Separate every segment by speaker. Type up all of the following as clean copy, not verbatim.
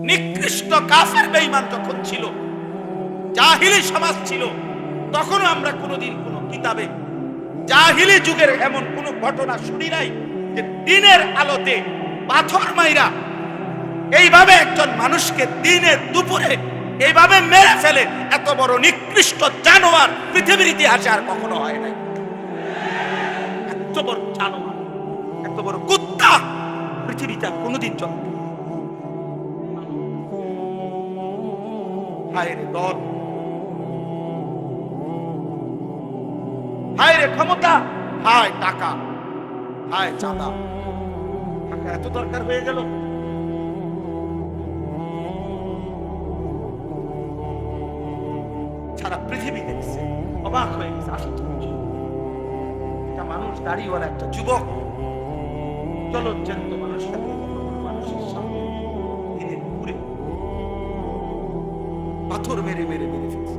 Speaker 1: নিকৃষ্ট কাফের বেঈমান যখন ছিল, জাহিলি সমাজ ছিল, তখনও আমরা কোনোদিন কোনো কিতাবে জাহিলি যুগের এমন কোন ঘটনা শুনি নাই যে দিনের আলোতে পাথর মাইরা এইভাবে একজন মানুষকে দিনের দুপুরে এইভাবে মেরে ফেলে। এত বড় নিকৃষ্ট জানোয়ার পৃথিবীর ইতিহাসে আর কখনো হয় নাই। এত বড় জানোয়ার, এত বড় কুত্তা পৃথিবীতে আর কোনোদিন জন্ম। হায় রে দল, হায় রে ক্ষমতা, হায় টাকা, হায় চাঁদা। টাকা এত দরকার হয়ে গেল। সারা পৃথিবী দেখছে, অবাক হয়ে গেছে। একটা মানুষ, দাড়িওয়ালা একটা যুবক, চলচ্চিত্র মানুষটাকে মানুষের সামনে দিনের ঘুরে পাথর মেরে মেরে মেরে ফেলছে।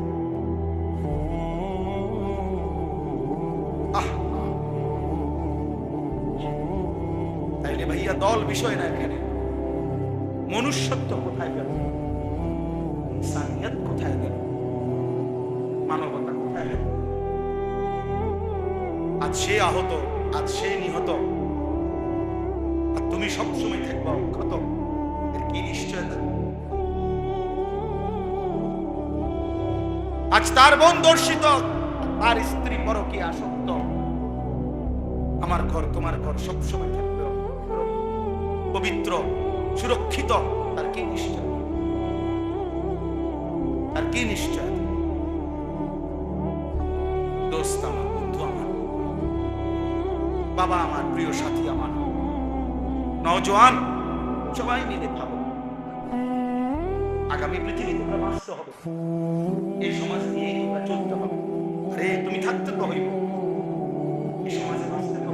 Speaker 1: তাইলে ভাইয়া দল বিষয় না, এখানে মনুষ্যত্ব কোথায় গেল? ইনসানিয়ত কোথায় গেল? মানবতা কোথায় গেল? আজ সে আহত, আজ সে নিহত, আর তুমি সবসময় থাকবা অক্ষত। এর কি নিশ্চয়তা? আজ তার বোন দর্শিত, তার স্ত্রী পরকীয়া আসক্ত। আমার ঘর তোমার ঘর সবসময় থাকবে পবিত্র, সুরক্ষিত। তার কি নিশ্চয়? তার কি নিশ্চয়? দোস্ত আমার, বন্ধু আমার, বাবা আমার, প্রিয় সাথী আমার, নওজোয়ান, সবাই মিলে ভাবো আগামী পৃথিবী তোমরা বাঁচতে হবে, এই সমাজ নিয়ে তোমরা চলতে হবে। আরে তুমি থাকতে তো হইব, এই সমাজে বাঁচতে তো।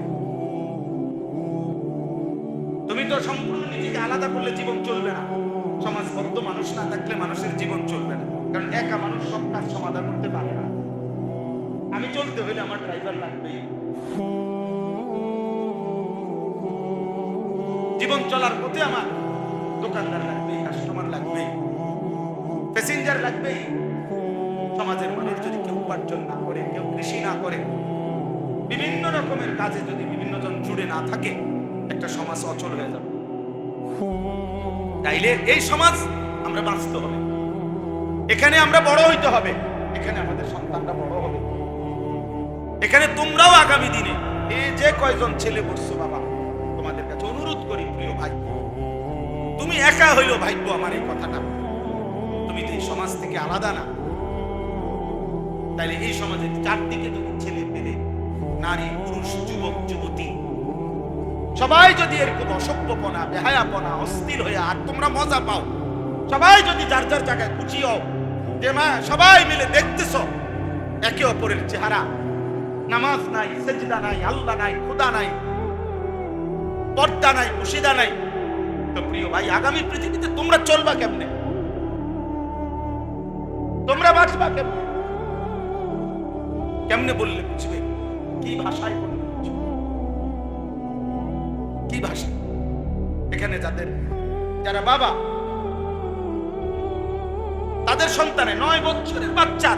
Speaker 1: তুমি তো সম্পূর্ণ নিজেকে আলাদা করলে জীবন চলবে না। সমাজবদ্ধ মানুষ না থাকলে মানুষের জীবন চলবে না, কারণ একা মানুষ সব কাজ সমাধান করতে পারে না। আমি চলতে হইলে আমার ড্রাইভার লাগবে, জীবন চলার পথে আমার দোকানদার লাগবে, কাস্টমার লাগবে, প্যাসেঞ্জার লাগবে। সমাজের মানুষ যদি কেউ উপার্জন না করে, কেউ কৃষি না করে, বিভিন্ন রকমের কাজে যদি বিভিন্ন জন জুড়ে না থাকে, একটা সমাজ অচল হয়ে যাবে। তাইলে এই সমাজ আমরা বাঁচতে হবে, এখানে আমরা বড় হইতে হবে, এখানে আমাদের সন্তানরা বড় হবে, এখানে তোমরাও আগামী দিনে এই যে কয়জন ছেলে পড়ছো, বাবা তোমাদের কাছে অনুরোধ করি, প্রিয় ভাই, তুমি একা হইলো ভাইবো আমার এই কথাটা। তুমি তো এই সমাজ থেকে আলাদা না। তাইলে এই সমাজের চারদিকে যদি ছেলে পেলে, নারী, পুরুষ, যুবক, যুবতী, সবাই যদি এরকম অসভ্যপনা, বেহায়াপনা, অস্থির হয়ে আর তোমরা মজা পাও, সবাই যদি যার যার জায়গায় খুশি হও যে মা সবাই মিলে দেখতেছ একে অপরের চেহারা, নামাজ নাই, সেজদা নাই, আল্লাহ নাই, খোদা নাই, পর্দা নাই, মুশিদা নাই, তো প্রিয় ভাই আগামী পৃথিবীতে তোমরা চলবা কেমনে? তোমরা বাঁচবা কেমনে? কেমনে বললে বুঝবে? কি ভাষায় বললে বুঝবে? কি ভাষা? এখানে যারা বাবা তাদের সন্তানে 9 বছরের বাচ্চা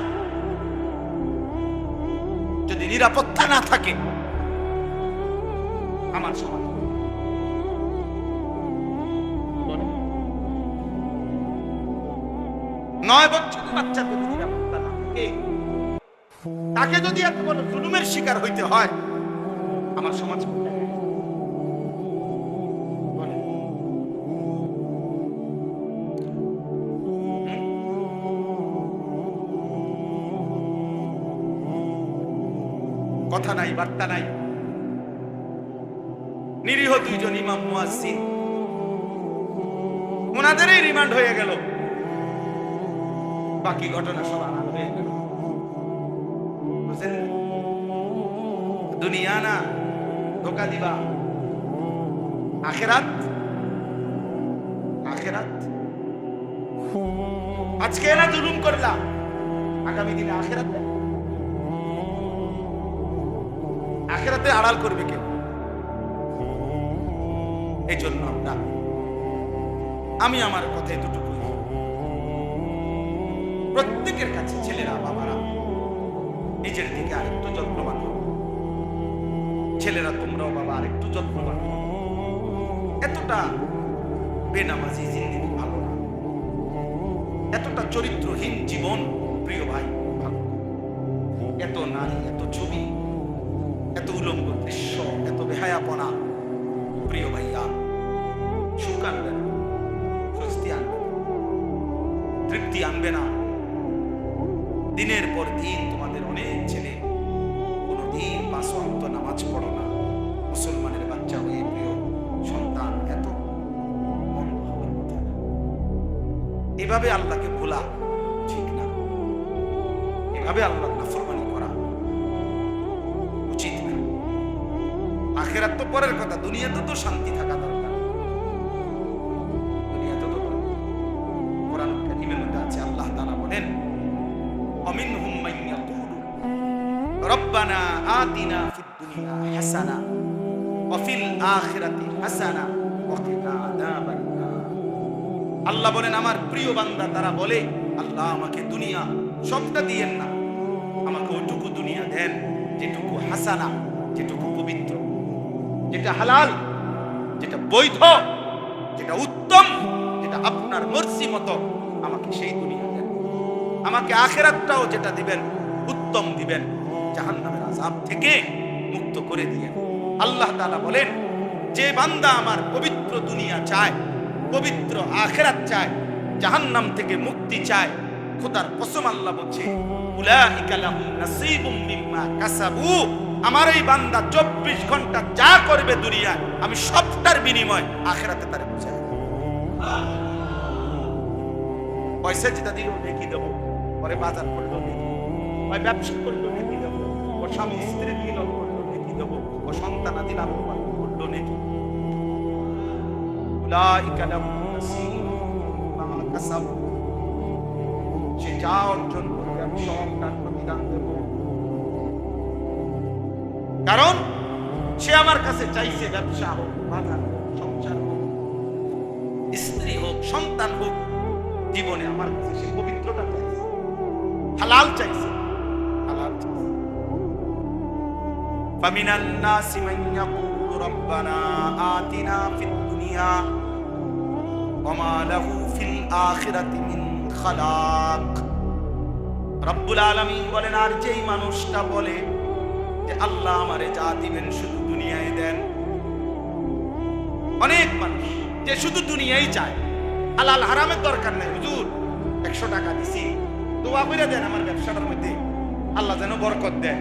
Speaker 1: যদি নিরাপত্তা না থাকে, আমার সমাজ 9 বছরের বাচ্চা যদি নিরাপত্তা না থাকে, তাকে যদি এত বড় জুলুমের শিকার হইতে হয়, আমার সমাজ কথা নাই, বার্তা নাই। নিরীহ 2 জন ইমাম মুয়াজ্জিন, ওনাদেরই রিমান্ড হয়ে গেল, বাকি ঘটনা সব আলাদা হয়ে গেল। বুঝলেন? দুনিয়া না ধোকা দিবা, আখেরাত। আখেরাত আজকে না জুলুম করলা, আগামী দিনে আখেরাতে আড়াল করবে কেউ? এই জন্য আমি আমার কথা এতটুকু, প্রত্যেকের কাছে ছেলেরা বাবারা নিজের দিকে আরেকটু যত্নবান হও। ছেলেরা তোমরাও বাবা আরেকটু যত্নবান হও। এতটা বেনামাজি জিন্দেগি ভালো না, এতটা চরিত্রহীন জীবন প্রিয় ভাই ভালো। এত নারী, এত ছবি, এত উলঙ্গ দৃশ্য, এত বেহায়াপনা প্রিয় ভাইয়া সুখ আনবে না, স্বস্তি আনবে না, তৃপ্তি আনবে না। দিনের পর দিন তোমাদের অনেক ছেলে কোনদিন 5 ওয়াক্ত নামাজ পড়ো না, মুসলমানের বাচ্চা হয়ে প্রিয় সন্তান, এত মন্দ হওয়ার কথা না। এভাবে আল্লাহকে ভোলা ঠিক না, এভাবে আল্লাহর নাফরমানি করা উচিত না। আখিরাত তো পরের কথা, দুনিয়াতে তো শান্তি থাকা দরকার। দুনিয়াতে তো কোরআন কারীমের মধ্যে আছে, আল্লাহ তাআলা বলেন অমিনহুম মান ইয়াকুলু রব্বানা আতিনা ফিদ দুনিয়া হাসানা ওয়া ফিল আখিরাতি হাসানা ওয়া কিনা আযাবান নার। আল্লাহ বলেন আমার প্রিয় বান্দা তারা বলে, আল্লাহ আমাকে দুনিয়া সবটা দিয়েন না, আমাকে ওইটুকু দুনিয়া দেন যেটুকু হাসানা, যেটুকু পবিত্র, যেটা হালাল, যেটা বৈধ, যেটা উত্তম, যেটা আপনার মর্জি মতো, আমাকে সেই দুনিয়া দেন। আমাকে আখিরাতটাও যেটা দিবেন উত্তম দিবেন, জাহান্নামের আযাব থেকে মুক্ত করে দিয়েন। আল্লাহ তাআলা বলেন যে বান্দা আমার পবিত্র দুনিয়া চায়, পবিত্র আখিরাত চায়, জাহান্নাম থেকে মুক্তি চায়, খোদার কসম আল্লাহ বলছে উলাইকা লাহুম নাসীবুম মিম্মা কাসাবু, আমার এই বান্দা 24 ঘন্টা যা করবে দুনিয়ায় আমি সবটার বিনিময় আখিরাতে তারে বুঝাই দেব। পয়সা যেটা দিল নেকি দেব, পরে বাজার করলো নেকি, ওই ব্যবসা করলো নেকি দেব, ও স্বামী স্ত্রী মিলন করলো নেকি দেব, ও সন্তানাদি লাভ করলো নেকি। উলাইকা লাহুম নাসীবুম মিম্মা কাসাবু, সে যা অর্জন করবে আমি সবটার প্রতিদান দেব। কারণ সে আমার কাছে চাইছে ব্যবসা হোক, বাজার হোক, সংসার হোক, স্ত্রী হোক, সন্তান হোক, জীবনে আমার কাছে সে পবিত্রতা চাইছে, হালাল চাইছে, হালাল চাইছে। ফামিনান নাসি মান ইয়াকুলু রব্বানা আতিনা ফিদ দুনিয়া ওয়া মা লাহু ফিল আখিরাতি মিন খালাক। রব্বুল আলামিন বলেন আর যেই মানুষটা বলে যে আল্লাহ আমারে যা দিবেন শুধু দুনিয়ায় দেন। অনেক মানুষ যে শুধু দুনিয়াই চায়, হালাল হারামের দরকার নাই। হুজুর 100 টাকা দিছি, দোয়া করে দেন আমার ব্যবসাটার মধ্যে আল্লাহ যেন বরকত দেয়।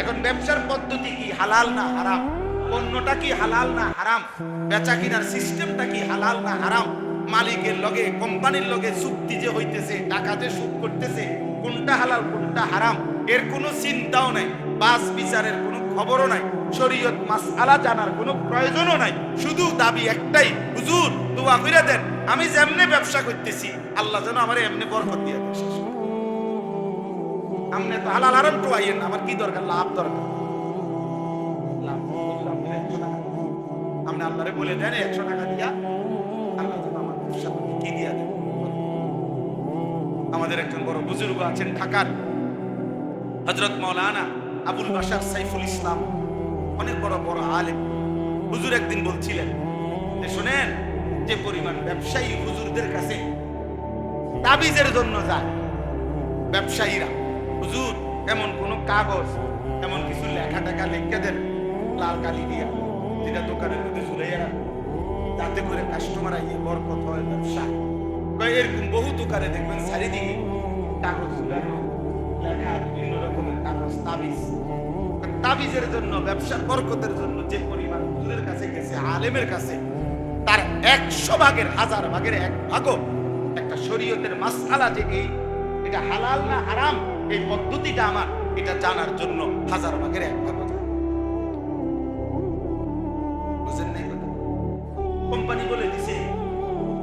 Speaker 1: এখন ব্যবসার পদ্ধতি কি হালাল না হারাম? পণ্যটা কি হালাল না হারাম? বেচা কিনার সিস্টেমটা কি হালাল না হারাম? মালিকের লগে, কোম্পানির লগে চুক্তি যে হইতেছে, টাকা যে সুদ করতেছে, কোনটা হালাল কোনটা হারাম এর কোনো চিন্তাও নাই, বাস বিচারের কোনো খবরও নাই, শরীয়ত মাসআলা জানার কোনো প্রয়োজনও নাই। শুধু দাবি একটাই, হুজুর দোয়া কইরা দেন আমি যেমনে ব্যবসা করতেছি আল্লাহ যেন আমারে এমনি বরকত দিয়ে দেন। শেষ করে আমনে তো হালাল হারাম তো আইয়েন, আমার কি দরকার? লাভ দরকার। লাভ বললাম 100 টাকা আপনি আল্লাহরে বলে দেন 100 টাকা দিয়া আল্লাহ যেন আমার ব্যবসা কি দিয়া দেন। আমাদের একজন বড় বুজুর্গ আছেন ঢাকার, হযরত মাওলানা আবুল বাশার সাইফুল ইসলাম, অনেক বড় বড় আলেম। হুজুর একদিন বলছিলেন যে শোনেন, যে পরিমাণ ব্যবসায়ী হুজুরদের কাছে তাবিজের জন্য যায়, ব্যবসায়ীরা হুজুর এমন কোন কাগজ, এমন কিছু লেখা টাকা লিখে দেন লাল কালি দিয়া, যেটা দোকানের মধ্যে ঝুলাইয়া রাখবে যাতে করে কাস্টমার আইয়ে বরকত হয় ব্যবসা। এরকম বহু দোকানে দেখবেন চারিদিকে কাগজ ঝুলানো, লেখা বিভিন্ন রকমের কাগজ, তাবিজ। তাবিজের জন্য, ব্যবসার বরকতের জন্য যে পরিমাণ হুজুরের কাছে গেছে, আলেমের কাছে, তার 100 ভাগের 1000 ভাগের 1 ভাগও একটা শরীয়তের মাসআলা যে এটা হালাল না হারাম, এই পদ্ধতিটা আমার এটা জানার জন্য 1000 ভাগের 1 ভাগ। বুঝেন নাই কথা? কোম্পানি বলে দিছে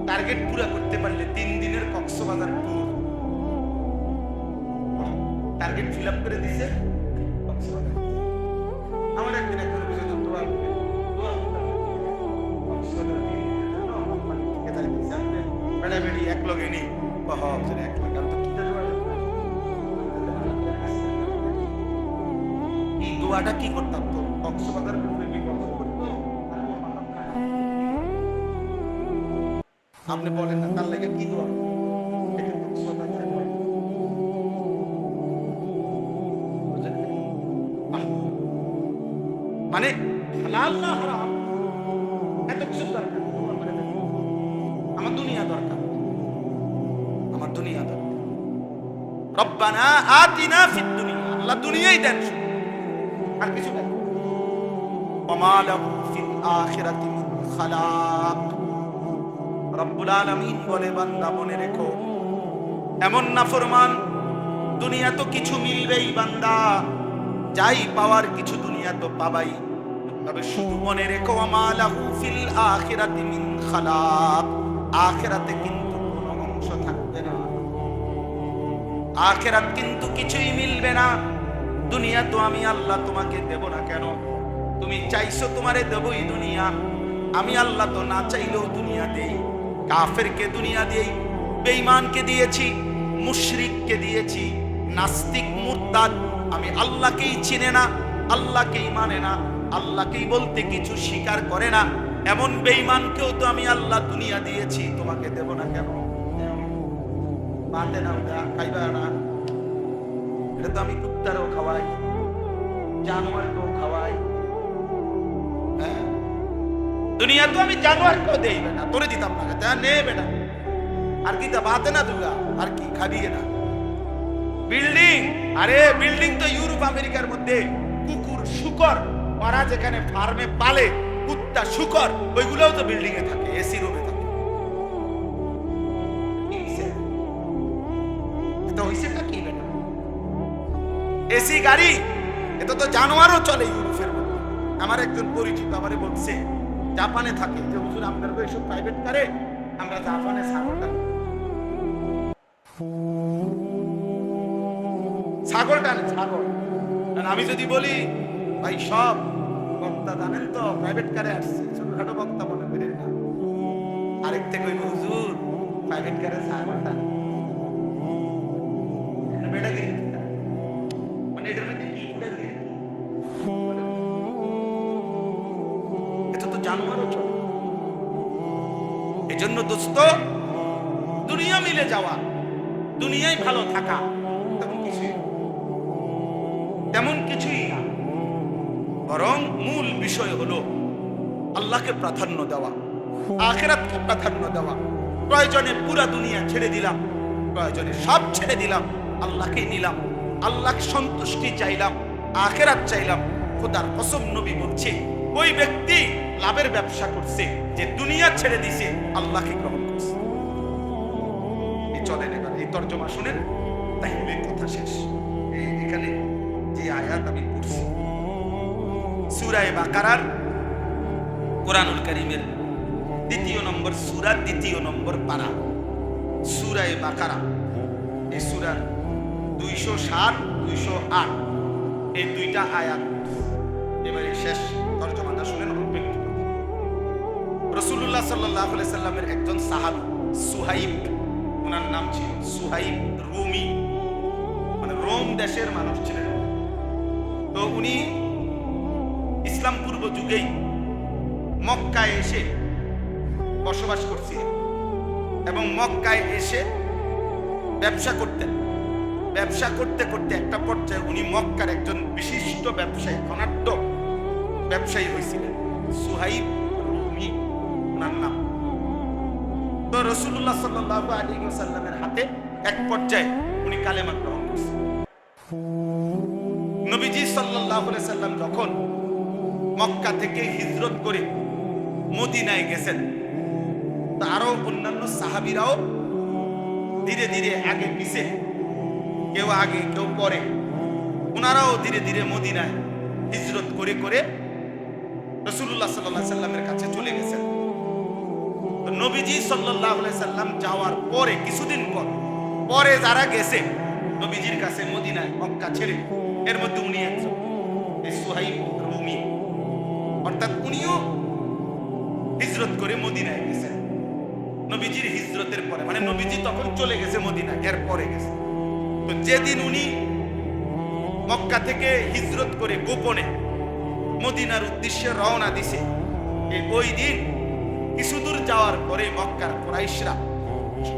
Speaker 1: টার্গেট পুরো করতে পারলে 3 দিনের Cox's Bazar tour, target fill up করে দিছে কক্সবাজার। আমার একদিন একজন বিষয় তো দোয়া কক্সবাজার কোম্পানি থেকে তাই দিছে এক লগে নি হুজুর এক লগে আমি তো কি দোয়াটা কি করতাম তো কক্সবাজার আপনি বলেন না তার লাগে কি দোয়া মানে হালাল না হারাম এত কিছু দরকার আমার দুনিয়া দরকার আমার দুনিয়া দরকার রব্বানা আতিনা ফিদ দুনিয়া আল্লাহ দুনিয়াই দেন আর কিছু দেন ওমা লাহু ফিল আখিরাতি মিন খালাক রব্বুল আলামিন বলে বান্দা মনে রেখো এমন নাফরমান দুনিয়া তো কিছু মিলবেই বান্দা যাই পাওয়ার কিছু দুনিয়া তো পাবাই তবে শুধু মনে রেখো ওমা লাহু ফিল আখিরাতি মিন খালাক আখিরাতে কিন্তু কোনো অংশ থাকবে না আখিরাত কিন্তু কিছুই মিলবে না দুনিয়া তো আমি আল্লাহ তোমাকে দেব না কেন তুমি চাইছো তোমারে দেবই দুনিয়া আমি আল্লাহ তো না চাইলেও দুনিয়া দেই কাফেরকে দুনিয়া দেই বেঈমানকে দিয়েছি মুশরিককে দিয়েছি নাস্তিক মুরতাদ আমি আল্লাহকেই চিনে না আল্লাহকেই মানে না আল্লাহকেই বলতে কিছু স্বীকার করে না এমন বেঈমানকেও তো আমি আল্লাহ দুনিয়া দিয়েছি তোমাকে দেব না কেন বাতে না খাইবা না এটা তো আমি কুত্তারও খাওয়াই জানোয়ারকেও খাওয়াই হ্যাঁ দুনিয়া তো আমি জানোয়ারকেও দেই বেটা তোরে দিতাম না তা নে বেটা আর কি তা বাতে না দুগা আর কি খাবি না বিল্ডিং আরে বিল্ডিং তো ইউরোপ আমেরিকার মধ্যে কুকুর শুকর ওরা যেখানে ফার্মে পালে কুত্তা শুকর ওইগুলোও তো বিল্ডিং এ থাকে এসি রুমে থাকে এটা হইছে কি বেটা এসি গাড়ি এটা তো জানোয়ারও চলে ইউরোপের মধ্যে আমার একজন পরিচিত আমারে বলছে জাপানে থাকে যে হুজুর আপনারা তো এসব প্রাইভেট কারে আমরা জাপানে ছাগল টানে ছাগল আমি যদি বলি ভাই সব বক্তা জানেন তো প্রাইভেট কারে আসছে ছোটখাটো বক্তা মনে করেন না আরেক থেকে ওই হুজুর প্রাইভেট কারে ছাগল টানে মানে এটার মধ্যে কি এটা তো জানোয়ারও চলে এজন্য দোস্ত দুনিয়া মিলে যাওয়া দুনিয়ায় ভালো থাকা তেমন কিছুই না বরং মূল বিষয় হলো আল্লাহকে প্রাধান্য দেওয়া আখিরাতকে প্রাধান্য দেওয়া প্রয়োজনে পুরা দুনিয়া ছেড়ে দিলাম প্রয়োজনে সব ছেড়ে দিলাম আল্লাহকে নিলাম আল্লাহ সন্তুষ্টি চাইলাম আখিরাত চাইলাম খোদার কসম নবী বলছে ওই ব্যক্তি লাভের ব্যবসা করছে যে দুনিয়া ছেড়ে দিছে আল্লাহকে গ্রহণ করছে চলেন এবার এই তর্জমা শুনেন তাহলে কথা শেষ এখানে যে আয়াত আমি পড়ছি সূরা বাকারার কোরআনুল কারীমের ২য় নম্বর সূরা ২য় নম্বর পারা সূরা বাকারা এই সূরার ২০৭ ২০৮ এই দুইটা আয়াত এবারে শেষ তরজমাটা শুনেন অল্প একটু রাসূলুল্লাহ সাল্লাল্লাহু আলাইহি সাল্লামের একজন সাহাবী সুহাইব ওনার নাম ছিল সুহাইব রুমি মানে রোম দেশের মানুষ ছিলেন তো উনি ইসলাম পূর্ব যুগেই মক্কায় এসে বসবাস করছিলেন এবং মক্কায় এসে ব্যবসা করতেন ব্যবসা করতে করতে একটা পর্যায়ে উনি মক্কার একজন বিশিষ্ট ব্যবসায়ী ধনাঢ্য ব্যবসায়ী হয়েছিলেন সুহাইব রুমি ওনার নাম তো রাসূলুল্লাহ সাল্লাল্লাহু আলাইহি ওয়াসাল্লামের হাতে এক পর্যায়ে উনি কালেমা গ্রহণ করছেন নবীজি সাল্লাল্লাহু আলাইহি সাল্লাম যখন মক্কা থেকে হিজরত করে মদিনায় গেছেন তো আরো অন্যান্য সাহাবীরাও ধীরে ধীরে আগে পিছে কেউ আগে কেউ পরে ওনারাও ধীরে ধীরে মদিনায় হিজরত করে করে রাসূলুল্লাহ সাল্লাল্লাহু আলাইহি সাল্লামের কাছে চলে গেছেন তো নবীজি সাল্লাল্লাহু আলাইহি সাল্লাম যাওয়ার পরে কিছুদিন পরে যারা গেছে নবীজির কাছে মদিনায় মক্কা ছেড়ে এর মধ্যে উনি একজন এই সুহাইব রুমি অর্থাৎ উনিও হিজরত করে মদিনায় গেছেন নবীজির হিজরতের পরে, মানে নবীজি তখন চলে গেছে মদিনা, এর পরে গেছে। তো যেদিন উনি মক্কা থেকে হিজরত করে গোপনে মদিনার উদ্দেশ্যে রওনা দিছে, ওই দিন কিছু দূর যাওয়ার পরে মক্কার কুরাইশরা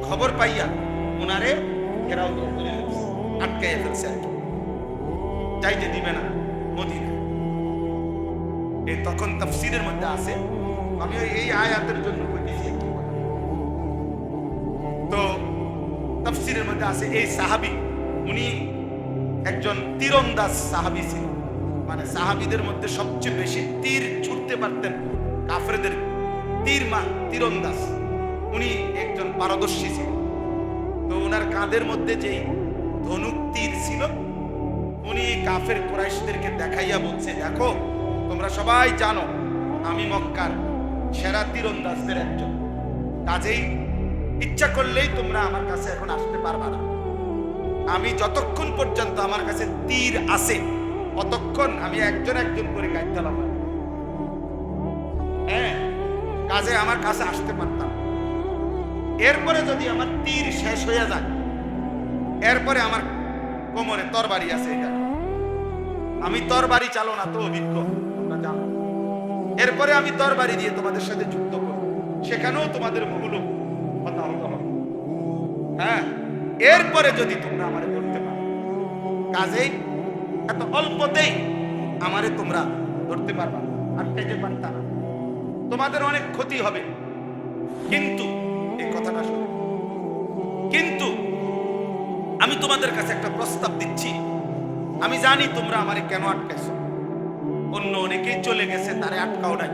Speaker 1: খবর পাইয়া ওনারে ঘেরাও করে ফেলছে, আটকাইয়া ফেলছে আর কি, যাইতে দিবে না মদিনা। এই তখন তাফসীরের মধ্যে আছে, আমি এই আয়াতের জন্য কইতেছি একটু কথা। তো তাফসীরের মধ্যে আছে এই সাহাবী উনি একজন তীরন্দাজ সাহাবী ছিল, মানে সাহাবীদের মধ্যে সবচেয়ে বেশি তীর ছুটতে পারতেন, কাফেরদের তীরন্দাজ উনি একজন পারদর্শী ছিল। তো ওনার কাঁধের মধ্যে যে ধনুক তীর ছিল, উনি কাফের কুরাইশদেরকে দেখাইয়া বলছে, দেখো তোমরা সবাই জানো আমি মক্কার সেরা তীরন্দাজদের একজন, কাজেই ইচ্ছা করলেই তোমরা আমার কাছে এখন আসতে পারবা না। আমি যতক্ষণ পর্যন্ত আমার কাছে তীর আছে ততক্ষণ আমি একজন একজন করে গাইতে লাগলাম। হ্যাঁ, কাজে আমার কাছে আসতে পারতাম। এরপরে যদি আমার তীর শেষ হয়ে যায়, এরপরে আমার কোমরে তরবারি আছে, এটা আমি তরবারি চালনা তো অভিজ্ঞ, তোমরা জানো। এরপরে আমি তরবারি দিয়ে তোমাদের সাথে যুদ্ধ করব, সেখানেও তোমাদের বহুলোক হতাহত হবে। হ্যাঁ, এরপরে যদি তোমরা আমারে ধরতে পারো, কাজেই এত অল্পতেই আমারে তোমরা ধরতে পারবা, আটকাইতে পারতা না, তোমাদের অনেক ক্ষতি হবে। কিন্তু এই কথাটা শুনে, কিন্তু আমি তোমাদের কাছে একটা প্রস্তাব দিচ্ছি, আমি জানি তোমরা আমারে কেন আটকাইছো, অন্য অনেকেই চলে গেছে, তারে আটকাও নাই,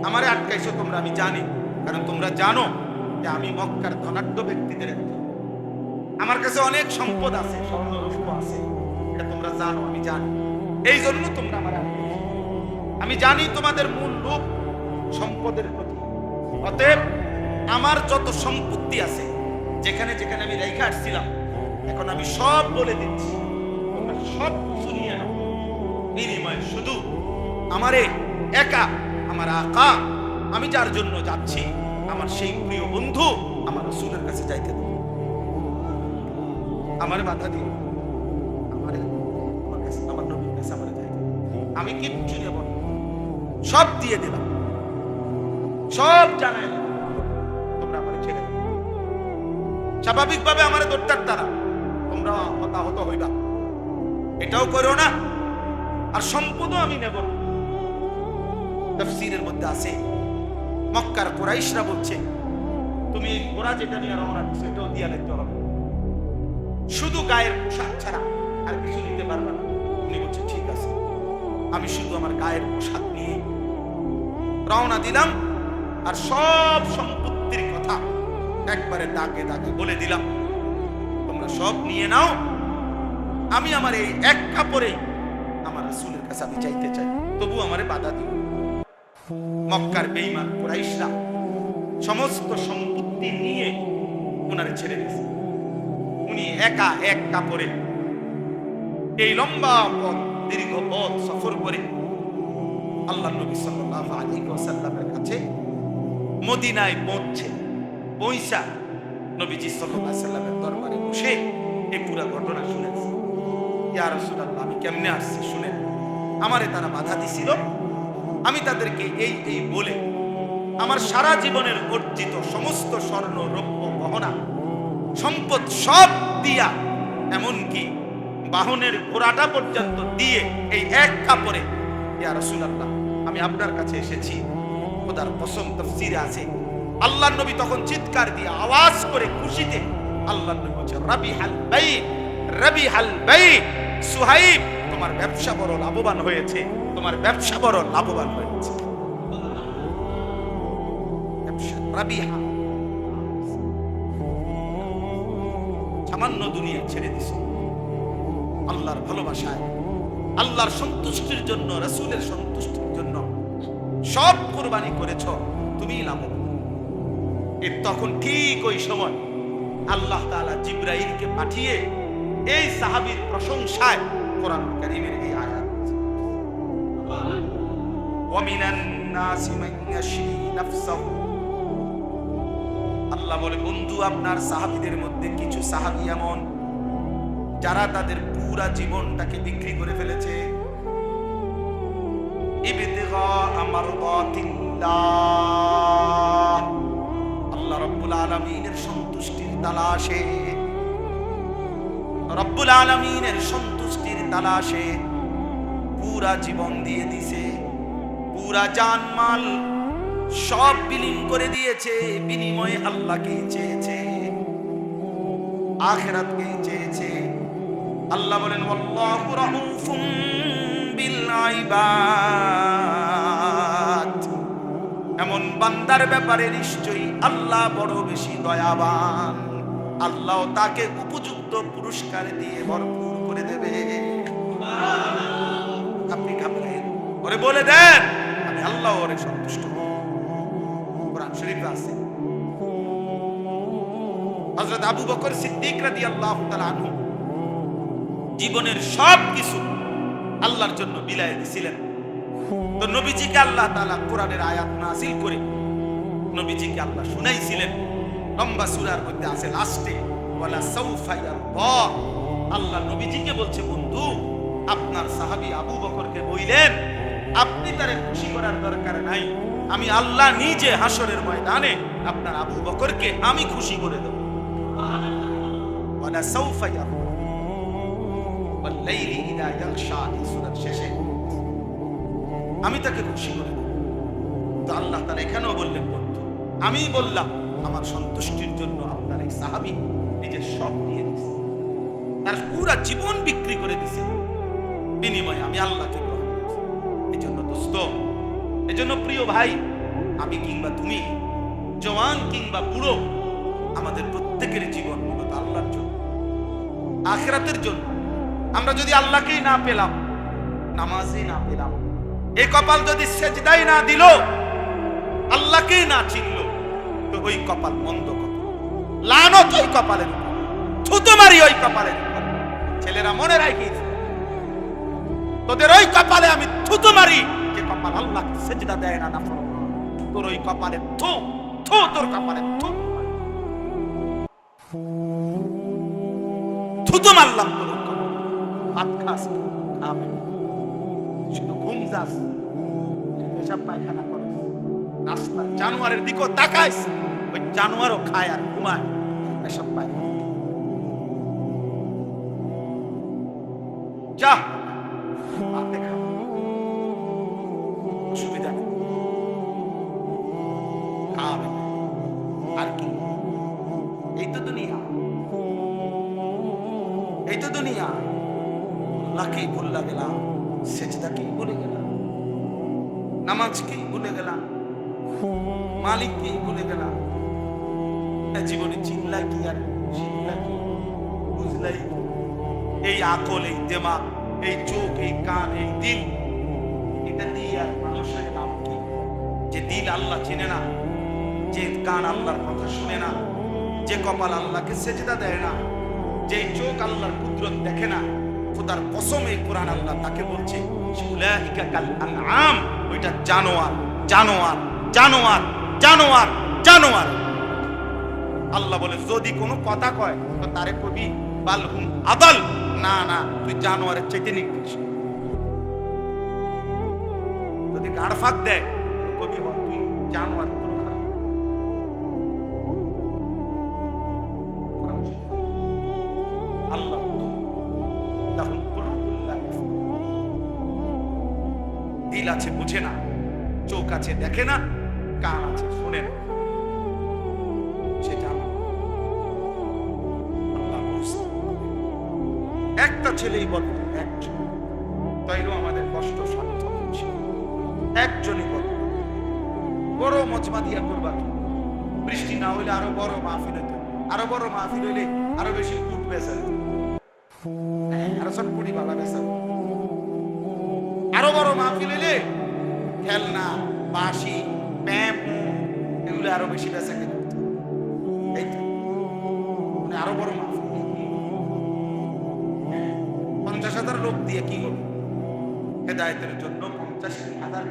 Speaker 1: আমারে আটকাইছো তোমরা, আমি জানি। কারণ তোমরা জানো যে আমি মক্কার ধনাঢ্য ব্যক্তিদের একজন, আমার কাছে অনেক সম্পদ আছে, স্বর্ণ রৌপ্য আছে, এটা তোমরা জানো, আমি জানি। এই জন্য তোমরা আমার আটকাইছো। আমি জানি তোমাদের মূল লোভ সম্পদের প্রতি, অতএব আমার যত সম্পত্তি আছে, যেখানে যেখানে আমি রেখে আসছিলাম, এখন আমি সব বলে দিচ্ছি, তোমরা সব শুনিয়ে নাও। বিনিময়ে শুধু আমারে একা আমার আকা, আমি যার জন্য যাচ্ছি, আমার সেই প্রিয় বন্ধু আমার রাসূলের কাছে যাইতে দাও। আমারে বাধা দিও, আমারে আমার কাছে, আমার নবীর কাছে আমারে যাইতে দাও। আমি কিচ্ছু দেব না, সব দিয়ে দিলাম, সব জানাই দিলাম, তোমরা আমারে ছেড়ে দাও। স্বাভাবিকভাবে আমারে ধরতার তারা, তোমরা হতাহত হইবা, এটাও করো না, আর সম্পদও আমি নেব না। তাফসীরের মধ্যে আছে মক্কার কুরাইশরা বলছে, তুমি ঘোড়া যেটা নিয়ে রওনা দিচ্ছ এটাও দিয়ে নিতে হবে, শুধু গায়ের পোশাক ছাড়া আর কিছু নিতে পারবে না। উনি বলছে ঠিক আছে, আমি শুধু আমার গায়ের পোশাক নিয়ে রওনা দিলাম, আর সব সম্পত্তির কথা একবারে দাগে দাগে বলে দিলাম, তোমরা সব নিয়ে নাও, আমি আমার এই এক কাপড়ে আমার রাসূলের কাছে আমি চাইতে চাই, তবু আমারে বাধা দিও। মক্কার বেঈমান কুরাইশরা সমস্ত সম্পত্তি নিয়ে ওনারে ছেড়ে দিয়েছে। উনি একা এক কাপড়ে এই লম্বা পথ, দীর্ঘ পথ সফর করে আল্লাহ নবী সাল্লাল্লাহু আলাইহি ওয়াসাল্লামের কাছে মদিনায় পৌঁছা নবীজি সাল্লাল্লাহু আলাইহি ওয়াসাল্লামের দরবারে বসে এই পুরো ঘটনা শুনেছে। ইয়া রাসূলুল্লাহ, আমি কেমনে আসছি শুনেন, আমারে তারা বাধা দিছিল, আমি তাদেরকে এই বলে আমার সারা জীবনের অর্জিত সমস্ত স্বর্ণ রৌপ্য গহনা সম্পদ সব দিয়া, এমনকি বাহনের ঘোড়াটা পর্যন্ত দিয়ে এই এক কাপড়ে, ইয়া রাসূলুল্লাহ আমি আপনার কাছে এসেছি। খোদার কসম, তাফসীরে আছে আল্লাহর নবী তখন চিৎকার দিয়ে আওয়াজ করে খুশিতে আল্লাহর নবী বলছেন, রাবিহাল বাই, রাবিহাল বাই, সুহাইব তোমার ব্যবসা বড় লাভবান হয়েছে, তোমার ব্যবসা বড় লাভবান হয়েছে। রাবিহা, সামান্য দুনিয়া ছেড়ে দিছে আল্লাহর ভালোবাসায়, আল্লাহর সন্তুষ্টির জন্য, রাসূলের সন্তুষ্টির জন্য সব কুরবানি করেছ, তুমি লাভবান। এর তখন ঠিক ওই সময় আল্লাহ তাআলা জিবরাইলকে পাঠিয়ে এই সাহাবীর প্রশংসায় কোরআন কারীমের এই আয়াত, ওয়া মিনান নাসি মান ইয়াশরি নাফসাহু আল্লাহ বলে, বন্ধু আপনার সাহাবীদের মধ্যে কিছু সাহাবী এমন যারা তাদের পুরা জীবনটাকে বিক্রি করে ফেলেছে ইবতিগা মারদাতিল্লাহ, আল্লাহ রাব্বুল আলামিনের সন্তুষ্টির তালাশে, রব্বুল আলামিনের সন্তুষ্টির তালাশে পুরা জীবন দিয়ে দিছে, পুরা জানমাল সব বিলীন করে দিয়েছে, বিনিময়ে আল্লাহকে চেয়েছে, আখিরাতকে চেয়েছে। আল্লাহ বলেন, ওয়াল্লাহু রাউফুম বিল ইবাদ, এমন বান্দার ব্যাপারে নিশ্চয়ই আল্লাহ বড় বেশি দয়াবান, আল্লাহ তাকে উপযুক্ত পুরস্কার দিয়ে ভরপুর করে দেবে। আপনি ঘাবড়েন, ওরে বলে দেন আমি আল্লাহ ওরে সন্তুষ্ট করব। কোরআন শরীফে আছে হযরত আবু বকর সিদ্দিক রাদিয়াল্লাহু তাআলা আনহু জীবনের সব কিছু আল্লাহর জন্য বিলায় দিয়েছিলেন। তো নবীজিকে আল্লাহ তাআলা কোরআনের আয়াত নাযিল করে নবীজিকে আল্লাহ শুনাইছিলেন। লম্বা সূরার মধ্যে আছে লাস্টে ওয়ালা সাউফা ইয়ারদা, আল্লাহ নবীজিকে বলছে, বন্ধু আপনার সাহাবী আবু বকরকে বললেন আপনি তারে খুশি করার দরকার নাই, আমি আল্লাহ নিজে হাসরের ময়দানে আপনার আবু বকরকে আমি খুশি করে দেব। ওয়ালা সাউফা ইয়ারদা ওয়াল লাইলি ইযা ইয়াগশা, এই সূরার শেষে আমি তাকে খুশি করে দেব। তো আল্লাহ তাআলা এখানেও বললেন, বন্ধু আমি বললাম আমার সন্তুষ্টির জন্য আপনার এই সাহাবী নিজের সব দিয়ে দিয়েছে, তার পুরা জীবন বিক্রি করে দিয়েছে, বিনিময়ে আমি আল্লাহকে গ্রহণ করেছি। এই জন্য দোস্ত, এই জন্য প্রিয় ভাই, আমি কিংবা তুমি, জওয়ান কিংবা বুড়ো, আমাদের প্রত্যেকের জীবন মূলত আল্লাহর জন্য, আখিরাতের জন্য। আমরা যদি আল্লাহকেই না পেলাম, নামাজই না পেলাম, এই কপাল যদি সেজদাই না দিল, আল্লাহকেই না চিনল, তো ওই কপাল মন্দ কপাল, লানত ওই কপালের উপর, থুতু মারি ওই কপালের উপর। ছেলেরা মনে রাখিস, তোদের ওই কপালে আমি থুতু মারি, যে কপাল আল্লাহকে সেজদা দেয় না, নাফরমান। তোর ওই কপালে থু থু, তোর কপালে থু থুতু মারলাম তোর কপালে। ভাত খাস, খাবে শুধু ঘুম যাস, পেশাব পায়খানা করস, রাস্তা জানোয়ারের দিকেও তাকাইস, ওই জানোয়ারও খায় আর ঘুমায়, পেশাব পায়খানা। যা ভাতে খা, অসুবিধা নেই, খাবে আর কি। এই তো দুনিয়া, এই তো দুনিয়া। আল্লাহকেই ভুলে গেলাম, সেজদাকেই ভুলে গেলাম, নামাজকেই ভুলে গেলাম, মালিককেই ভুলে গেলাম। জীবনে চিনলা কি আর শিখলা কি, বুঝলাই? এই আকল, এই দিমাগ, এই চোখ, এই কান, এই দিল, এটা দিয়ে আর মানুষের নাম কি? যে দিল আল্লাহ চিনে না, যে কান আল্লাহর কথা শুনে না, যে কপাল আল্লাহকে সেজদা দেয় না, যে চোখ আল্লাহর কুদরত দেখে না, খোদার কসম এই কোরআন আল্লাহ তাকে বলছে উলাইকা কাল আনআম, ওইটা জানোয়ার, জানোয়ার, জানোয়ার, জানোয়ার, জানোয়ার। আল্লাহ বলে যদি কোনো কথা কয় তো তারে কবি বালহুম আদাল, না না তুই জানোয়ারের চাইতে নিকৃষ্ট। যদি গাড় ফাঁক দেয় কবি তুই জানোয়ার। আল্লাহ দিল আছে বুঝে না, চোখ আছে দেখে না, কান আছে শোনে না, সেটা আল্লাহ বুঝতে। একটা ছেলেই বলতো, একজন, তাইলেও আমাদের কষ্ট সার্থক হচ্ছে। একজনই বলতো, বড় মজমা দিয়া করবা, বৃষ্টি না হইলে আরো বড় মাহফিল হইতো, আরো বড় মাহফিল হইলে আরো বেশি ফুট বেচা, আরো সব কুড়ি বালা বেচা, আরো বড় মাহফিল হইলে খেলনা, বাঁশি, প্যাম্প, এগুলো আরো বেশি বেচা কেনা হতো। এই তো মানে আরো বড় মাহফিল, 50,000 লোক দিয়ে কি হবে? হেদায়েতের জন্য 50,000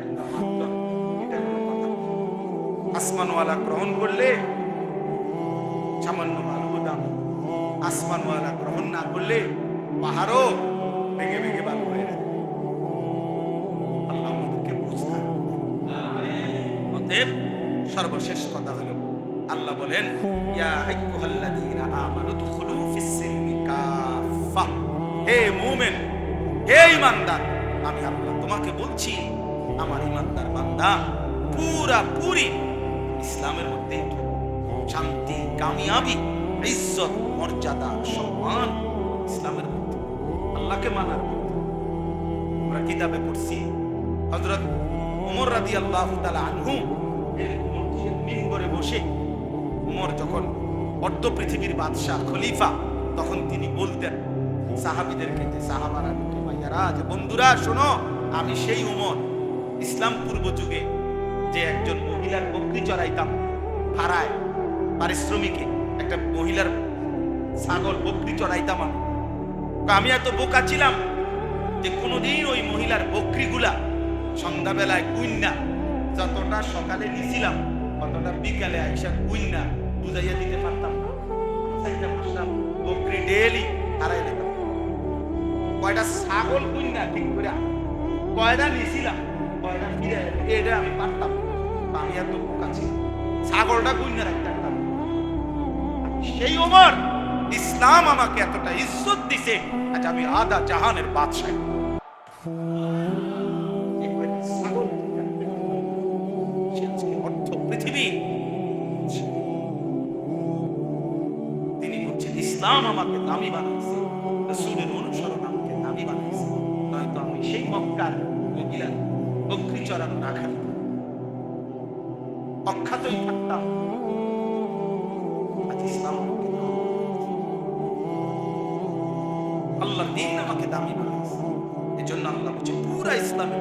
Speaker 1: আসমানওয়ালা গ্রহণ করলে সামান্য বালুও দাম। আসমানওয়ালা গ্রহণ না করলে পাহাড়ও ভেঙে ভেঙে বালু হয়ে যাবে। আল্লাহ আমাদেরকে বুঝতে হবে। অতএব সর্বশেষ কথা হলো আল্লাহ বলেন, ইয়া আইয়ুহাল্লাযীনা আমানু দুখুলু ফিস-সিলমি কাফা। হে মুমিন, হে ঈমানদার, আমি আল্লাহ তোমাকে বলছি, আমার ঈমানদার বান্দা, পুরি ইসলামের মধ্যে শান্তি, কামিয়াবি, ইজ্জত, মর্যাদা, সম্মান ইসলামের মধ্যে, আল্লাহকে মানার মধ্যে। আমরা কিতাবে পড়ছি হযরত ওমর রাদিয়াল্লাহু তাআলা আনহু মিম্বরে বসে, ওমর যখন অর্ধ পৃথিবীর বাদশাহ খলিফা, তখন তিনি বলতেন সাহাবীদেরকে, যে সাহাবারা, ভাইয়ারা, যে বন্ধুরা শোনো, আমি সেই ওমর, ইসলাম পূর্ব যুগে যে একজন মহিলার বকরি চড়াইতাম ভাড়ায়, পারিশ্রমিকে একটা মহিলার ছাগল বকরি চড়াইতাম। আমি এত বোকা ছিলাম যে কোনোদিন ওই মহিলার বকরিগুলা সন্ধ্যাবেলায় কুইন্না, যতটা সকালে নিছিলাম ততটা বিকালে আইসা কুইন্না বুঝাইয়া দিতে পারতাম না। বকরি ডেলি হারাই দিতাম। কয়টা ছাগল কুইন্না ঠিক করে কয়টা নিছিলাম, কয়টা ফিরে এটা আমি পারতাম। আমি এত বোকা ছিলাম, ছাগলটা কুইন্না রাখতে পারতাম। সেই ওমর, ইসলাম আমাকে এতটা ইজ্জত দিছে, আজ আমি আদা জাহানের বাদশাহ। অর্থ পৃথিবী, তিনি বলছেন ইসলাম আমাকে দামি বানাইছে, রাসূলের অনুসরণ আমাকে দামি বানাইছে, নয়তো আমি সেই মক্কার মহিলা বকরি চড়ানো না খালি অখ্যাতই থাকতাম। আজ ইসলাম আল্লাহর দ্বীন আমাকে দামি বানাইছে, এজন্য আল্লাহ বলছে পুরা ইসলামে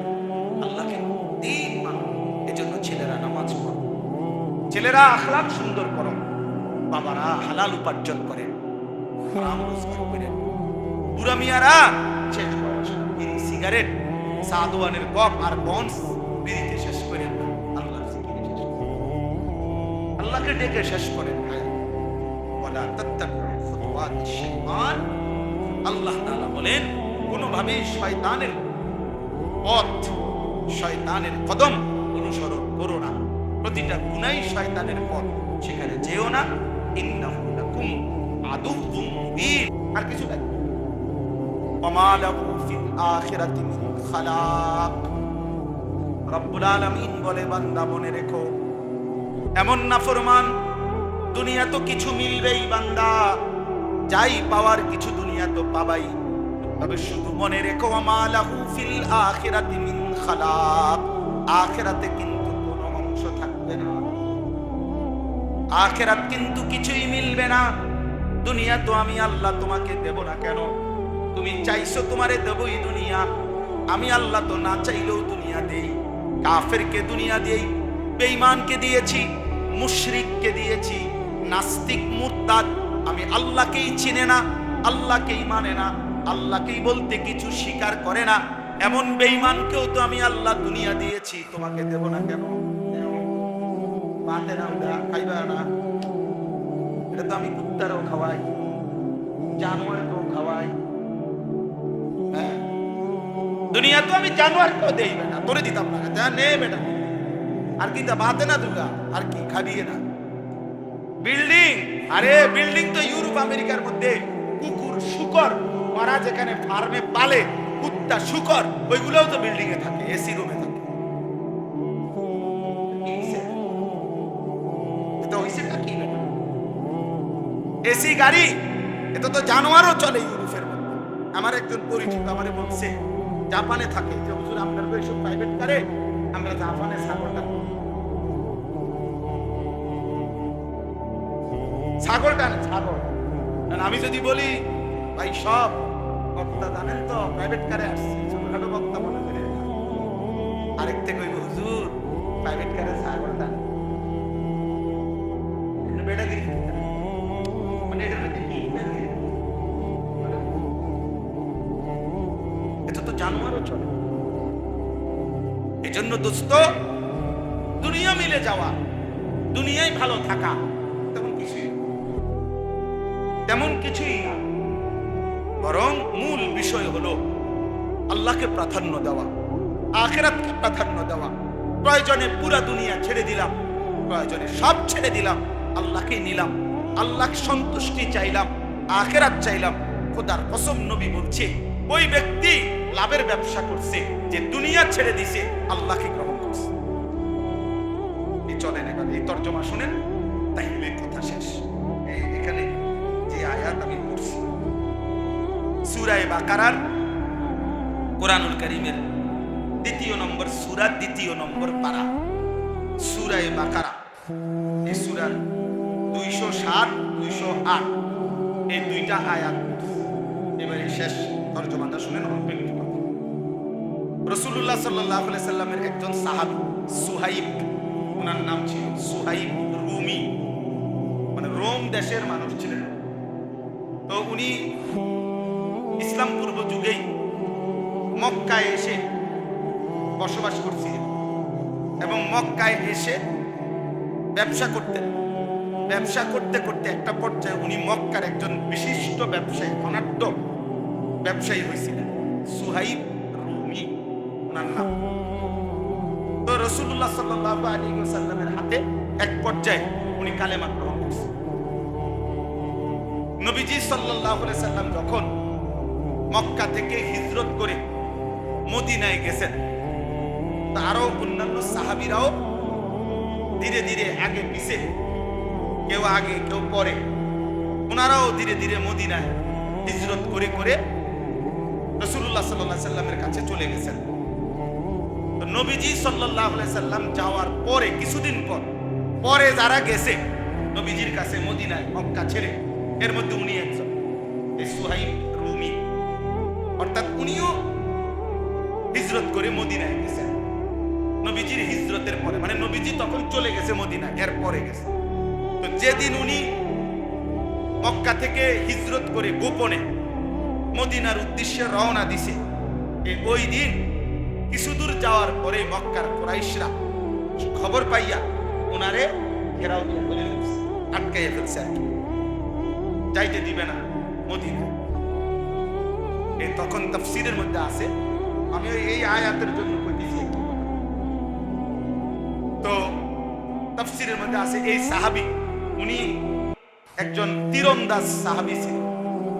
Speaker 1: আল্লাহকে দ্বীন মানো। এজন্য ছেলেরা নামাজ পড়ো, ছেলেরা আখলাক সুন্দর করো, বাবারা হালাল উপার্জন করেন, হারাম রোজগার করেন, বুড়া মিয়ারা শেষ বয়স বিড়ি, সিগারেট, সাদওয়ানের কপ আর বন্স বিড়িতে শেষ করেন না, আল্লাহর জিকিরে শেষ করেন, আল্লাহকে ডেকে শেষ করেন। ওয়ালা তাত্তাবিউ খুতুওয়াতিশ শাইতান। আল্লাহ তাআলা বলেন, কোনোভাবেই শয়তানের পথ, শয়তানের কদম অনুসরণ করো না। প্রতিটা গুনাহ শয়তানের পথ, সেখানে যেও না। ইন্নাহু লাকুম আদুউম মুবিন। আর কিছু নাই। ওয়ামা লাহু ফিল আখিরাতি মিন খালাক। রব্বুল আলামিন বলে, বান্দা মনে রেখো, এমন নাফরমান দুনিয়া তো কিছু মিলবেই বান্দা, যাই পাওয়ার কিছু দুনিয়া তো পাবাই, তবে শুধু মনে রেখো, ওয়ামা লাহু ফিল আখিরাতি মিন খালাক। আখিরাতে কিন্তু কোনো অংশ থাকবে না, আখিরাত কিন্তু কিছুই মিলবে না। দুনিয়া তো আমি আল্লাহ তোমাকে দেব না কেন? তুমি চাইছো তোমারে দেবই দুনিয়া। আমি আল্লাহ তো না চাইলেও দুনিয়া দেই। কাফেরকে দুনিয়া দেই, বেঈমানকে দিয়েছি, মুশরিককে দিয়েছি, নাস্তিক মুরতাদ আমি আল্লাহকেই চিনে না, আল্লাহকেই মানে না, আল্লাহকেই বলতে কিছু স্বীকার করে না, এমন বেঈমানকেও তো আমি আল্লাহ দুনিয়া দিয়েছি। তোমাকে দেব না কেন? মাতে না খাইবা না, এটা তো আমি কুত্তারও খাওয়াই, জানোয়ারকেও খাওয়াই। হ্যাঁ, দুনিয়া তো আমি জানোয়ারকেও দেই, বেটা তোরে দিতাম না, নে বেটা। আর কি তা বাতে না দুগা, আর কি খাবিয়ে না। বিল্ডিং, আরে বিল্ডিং তো ইউরোপ আমেরিকার মধ্যে কুকুর শুকর মারা যেখানে ফার্মে পালে, কুত্তা শুকর ওইগুলোও তো বিল্ডিং এ থাকে, এসি রুমে থাকে। এসি গাড়ি, এটা তো জানোয়ারও চলে ইউরোপের মধ্যে। আমার একজন পরিচিত আমারে বলছে, জাপানে থাকে, যে হুজুর আপনার এইসব প্রাইভেট কারে আমরা জাপানে ছাগলটা ছাগল। আমি যদি বলি ভাই সব বক্তা জানেন তো প্রাইভেট কারে আসছে, ছোটখাটো বক্তা মনে করে, আরেকতে কইব হুজুর প্রাইভেট কারে ছাগলটা বেটা দিই, মানে এটা কি এটা তো জানোয়ারও চলে। এজন্য দোস্ত, দুনিয়া মিলে যাওয়া, দুনিয়ায় ভালো থাকা, তখন কিছুই তেমন কিছুই না, বরং মূল বিষয় হলো আল্লাহকে প্রাধান্য দেওয়া, আখিরাতকে প্রাধান্য দেওয়া। প্রয়োজনে পুরা দুনিয়া ছেড়ে দিলাম, প্রয়োজনে সব ছেড়ে দিলাম, আল্লাহকে নিলাম, আল্লাহ সন্তুষ্টি চাইলাম, আখিরাত চাইলাম। খোদার কসম নবী বলছে ওই ব্যক্তি লাভের ব্যবসা করছে যে দুনিয়া ছেড়ে দিছে, আল্লাহকে গ্রহণ করছে। এই চলেন এবার এই তর্জমা শুনেন, তাইলে কথা শেষ। এখানে যে আয়াত আমি পড়ছি সূরা বাকারার কোরআনুল কারীমের ২য় নম্বর সূরা, ২য় নম্বর পারা, সূরা বাকারা। এই সূরার ২০৭, ২০৮ এই দুইটা আয়াত। এবারে শেষ তরজমাটা শুনেন। রাসূলুল্লাহ সাল্লাল্লাহু আলাইহি সাল্লামের একজন সাহাবী সুহাইব, ওনার নাম ছিল সুহাইব রুমি, মানে রোম দেশের মানুষ ছিলেন। তো উনি ইসলাম পূর্ব যুগেই মক্কায় এসে বসবাস করছিলেন এবং মক্কায় এসে ব্যবসা করতেন। ব্যবসা করতে করতে একটা পর্যায়ে উনি মক্কার একজন বিশিষ্ট ব্যবসায়ী, ধনাঢ্য ব্যবসায়ী হয়েছিলেন, সুহাইব রুমি ওনার নাম। তো রাসূলুল্লাহ সাল্লাল্লাহু আলাইহি ওয়াসাল্লামের হাতে এক পর্যায়ে উনি কালেমা গ্রহণ করছেন। নবীজি সাল্লাল্লাহু আলাইহি সাল্লাম যখন মক্কা থেকে হিজরত করে মদিনায় গেছেন, আরো অন্যান্য সাহাবীরাও ধীরে ধীরে আগে পিছে, কেউ আগে কেউ পরে, ওনারাও ধীরে ধীরে মদিনায় হিজরত করে করে রাসূলুল্লাহ সাল্লাল্লাহু আলাইহি সাল্লামের কাছে চলে গেছেন। তো নবীজি সাল্লাল্লাহু আলাইহি সাল্লাম যাওয়ার পরে কিছুদিন পরে যারা গেছে নবীজির কাছে মদিনায় মক্কা ছেড়ে, এর মধ্যে উনি একজন, এই সুহাইব রুমি, অর্থাৎ উনিও হিজরত করে মদিনায় গেছেন নবীজির হিজরতের পরে, মানে নবীজি তখন চলে গেছে মদিনা, এর পরে গেছে। তো যেদিন উনি মক্কা থেকে হিজরত করে গোপনে মদিনার উদ্দেশ্যে রওনা দিছে, ওই দিন কিছু দূর যাওয়ার পরে মক্কার কুরাইশরা খবর পাইয়া ওনারে ঘেরাও দিয়ে বলে আটকাইয়া ফেলছে, আর কি যাইতে দিবে না মদিনা। এই তখন তাফসীরের মধ্যে আছে, আমি এই আয়াতের জন্য কইতেছি। তো তাফসীরের মধ্যে আছে এই সাহাবী উনি একজন তীরন্দাজ সাহাবী ছিলেন,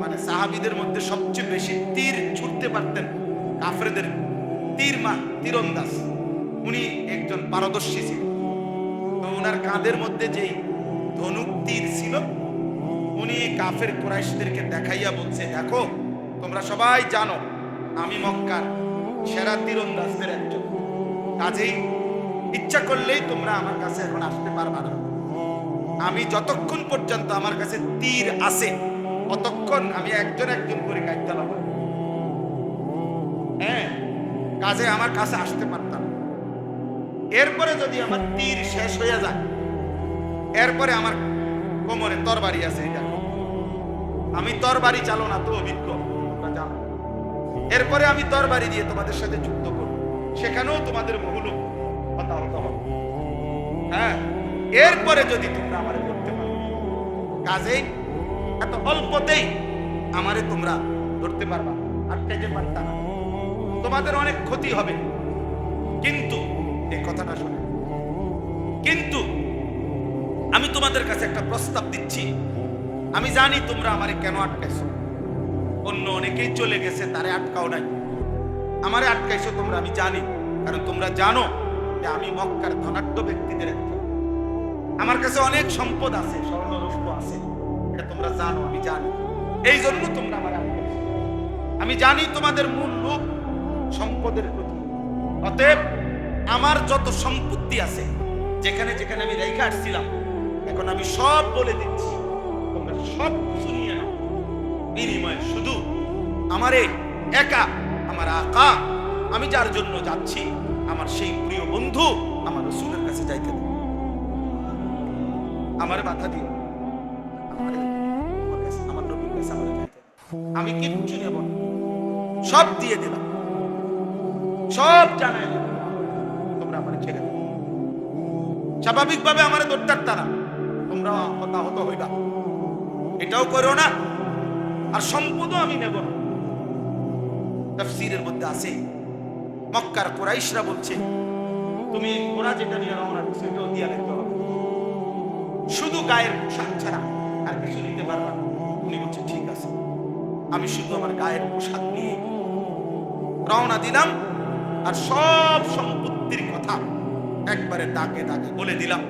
Speaker 1: মানে সাহাবীদের মধ্যে সবচেয়ে বেশি তীর ছুটতে পারতেন, কাফেরদের তীরন্দাজ উনি একজন পারদর্শী ছিলেন। তো ওনার কাঁধের মধ্যে যেই ধনুক তীর ছিল, উনি কাফের কুরাইশদেরকে দেখাইয়া বলছে, দেখো তোমরা সবাই জানো আমি মক্কার সেরা তীরন্দাজদের একজন, কাজেই ইচ্ছা করলেই তোমরা আমার কাছে এখন আসতে পারবা না। আমি যতক্ষণ পর্যন্ত আমার কাছে তীর আছে ততক্ষণ আমি একজন একজন করে কাটতে লাগবো। হ্যাঁ, কাজে আমার কাছে আসতে পারতাম। এরপরে যদি আমার তীর শেষ হয়ে যায়, এরপরে আমার কোমরে তরবারি আছে, দেখো আমি তরবারি চালনা তো অভিজ্ঞ, এরপরে আমি তরবারি দিয়ে তোমাদের সাথে যুদ্ধ করব, সেখানেও তোমাদের বহুলোক হতাহত হবে। হ্যাঁ, এরপরে যদি তোমরা আমারে ধরতে পারো, কাজেই এত অল্পতেই আমারে তোমরা ধরতে পারবা, আটকাইতে পারতা না, তোমাদের অনেক ক্ষতি হবে। কিন্তু এই কথাটা শুনে, কিন্তু আমি তোমাদের কাছে একটা প্রস্তাব দিচ্ছি, আমি জানি তোমরা আমারে কেন আটকাইছো, অন্য অনেকেই চলে গেছে তারে আটকাও নাই, আমারে আটকাইছো তোমরা, আমি জানি, কারণ তোমরা জানো যে আমি মক্কার ধনাঢ্য ব্যক্তিদের একজন, আমার কাছে অনেক সম্পদ আছে, স্বর্ণ রৌপ্য আছে, এটা তোমরা জানো, আমি জানি, এই জন্য তোমরা আমার আটকাইছো। আমি জানি তোমাদের মূল লোক সম্পদের প্রতি, অতএব আমার যত সম্পত্তি আছে যেখানে যেখানে আমি রেখে আসছিলাম, এখন আমি সব বলে দিচ্ছি, তোমরা সব কিছু নিয়ে নাও, বিনিময়ে শুধু আমারে একা আমার আকা, আমি যার জন্য যাচ্ছি, আমার সেই প্রিয় বন্ধু আমার রাসূলের কাছে যাইতে দাও, আমারে বাধা দিও, আমার নবীর কাছে আমারে যাইতে, আমি কিচ্ছু নেব না, সব দিয়ে দিলাম, সব জানাই দিলাম, তোমরা আমারে ছেড়ে দাও। স্বাভাবিকভাবে আমারে ধরতে পারতা না, তোমরা হতাহত হইবা, এটাও করো না, আর সম্পদও আমি নেব না। তাফসীরের মধ্যে আছে মক্কার কুরাইশরা বলছে, তুমি ঘোড়া যেটা নিয়ে রওনা দিচ্ছ এটাও দিয়া দিতে হবে, শুধু গায়ের পোশাক ছাড়া আর কিছু নিতে পারবা না। উনি বলছে ঠিক আছে, আমি শুধু আমার গায়ের পোশাক নিয়ে রওনা দিলাম, আর সব সম্পত্তির কথা একবারে দাগে দাগে বলে দিলাম,